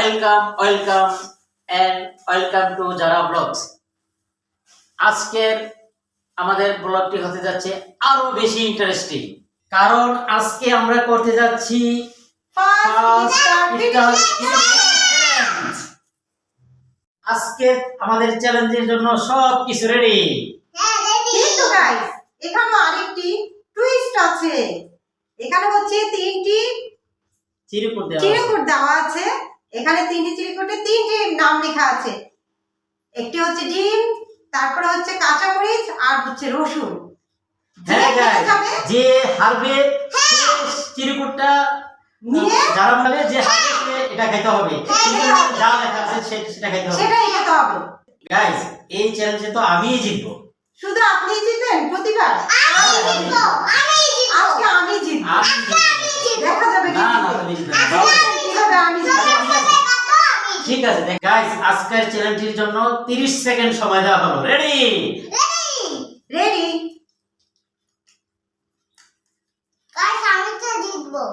Welcome and welcome to যারা blogs. আজকের আমাদের ব্লগটি হতে যাচ্ছে আরো বেশি ইন্টারেস্টিং, কারণ আজকে আমরা করতে যাচ্ছি আজকে আমাদের চ্যালেঞ্জের জন্য সবকিছু রেডি। কিন্তু গাইস, এখানে আরেকটি টুইস্ট আছে। এখানে হচ্ছে তিনটি চিরকুট দেওয়া আছে। এখানে তিনটি চিরকুটে তিনটি নাম লেখা আছে। একটি হচ্ছে ডিম, তারপরে হচ্ছে কাঁচামরিচ আর হচ্ছে রসুন। হ্যাঁ গাইস, যে হারবে চিরকুটটা নিয়ে যারা বলে যে হারবে সে এটা খেতে হবে, যা লেখা আছে সেটা খেতে হবে, সেটাই খেতে হবে। গাইস এই চ্যালেঞ্জে তো আমিই জিতবো। শুধু আপনিই জিতবেন প্রতিবার? আমি জিতবো। আজকে আমি জিতবো। দেখা যাবে না না, তুমি জিতবে না। কিভাবে আমি জিতবো। ঠিক আছে গাইস, আজকের চ্যালেঞ্জের জন্য 30 সেকেন্ড সময় দেওয়া হলো। রেডি? রেডি। গাইস, আমি তো জিতবো।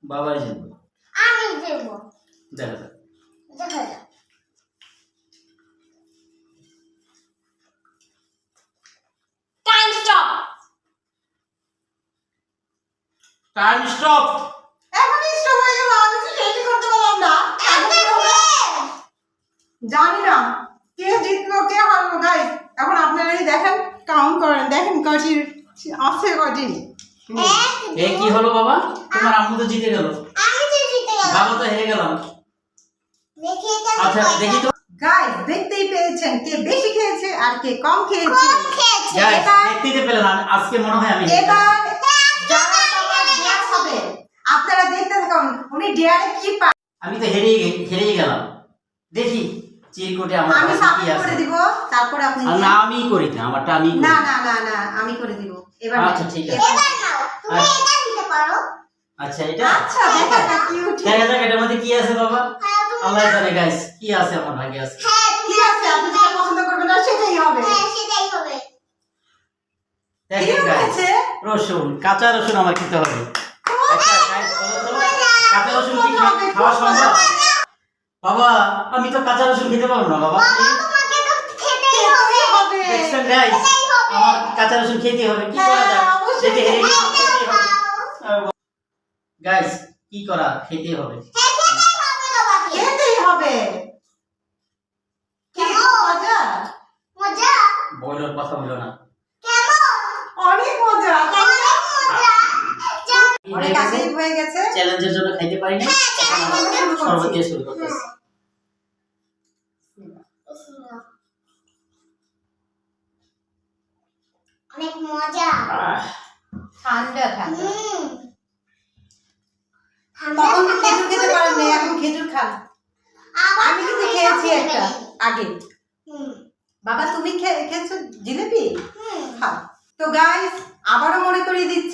বাবাই জিতবে। আমি জিতবো। দেখা যাক। দেখা যাক। Time stop. Time stop. এখন স্টপ হয়ে গেল। আমি তো রেডি করতে পারলাম না। জানি না কে জিতলো কে হারলো। গাইস, এখন আপনারাই দেখেন, কাউন্ট করেন, দেখেন কয়টি আছে কয়টি। এ কি হলো বাবা? তোমার আম্মু তো জিতে গেল, আমি তো জিতে গেলাম। বাবা তো হেরে গেলাম। দেখি আচ্ছা দেখি তো গাইস, দেখতেই পেয়েছেন কে বেশি খেয়েছে আর কে কম খেয়েছে। গাইস, দেখতেই পেলেন আজকে মনে হয় আমি এবার যারা বাবা ডেয়ার হবে, আপনারা দেখতে থাকুন উনি ডেয়ারে কি পায়। আমি তো হেরেই গেলাম। দেখি চিরকুটে আমার আমি হাতে কি সাবমিট আছে। করে দিব, তারপর আপনি আর না আমি করি না, আমারটা আমি করি। না না না না আমি করে দিব এবার। আচ্ছা ঠিক আছে। এবার নাও, তুমি এটা দিতে পারো। আচ্ছা এটা আচ্ছা দেখা যাক কি উঠে। দেখা যাক এটার মধ্যে কি আছে বাবা। হ্যাঁ, তুমি আল্লাহ জানে গাইস কি আছে আমার ভাগ্যে আছে। হ্যাঁ, কি আছে আপনি যেটা পছন্দ করবেন না সেটাই হবে। হ্যাঁ, সেটাই হবে। কি দেখেন গাইস, হয়েছে? রসুন, কাঁচা রসুন আমার খেতে হবে। আচ্ছা গাইস বলো তো, কাঁচা রসুন কি খাওয়া সম্ভব? বাবা আমি তো কাঁচা রসুন খেতে পারবো না বাবা। তোমাকে তো খেতেই হবে। হবে। দেখছেন গাইস, আমার কাঁচা রসুন খেতে হবে। কি করা যায়? হ্যাঁ, অবশ্যই দেখে হেরে গেছি, খেতে খেতেই হবে। হবে। গাইস কি করা, খেতে হবে। হ্যাঁ, খেতেই হবে তোমাকে। খেতেই হবে। কি কেমন? মজা, মজা? বইলোর কথা বলো না। কেমন? অনেক মজা তাই না? মজা। জান। অনেক আগে হয়ে গেছে। চ্যালেঞ্জের জন্য খাইতে পারি না, এখন আমরা শরবত দিয়ে শুরু করতেছি। অনেক মজা। ঠান্ডা ঠান্ডা। ঠান্ডা তখন তো ঠান্ডা খেজুর খেতে পারেন না, এখন খেজুর খান। আবার আমি কিন্তু খেয়েছি একটা আগে। হুম। বাবা তুমি খেয়েছো জিলেপি? হুম। খাও। তো গাইস, আবারও মনে করিয়ে দিচ্ছি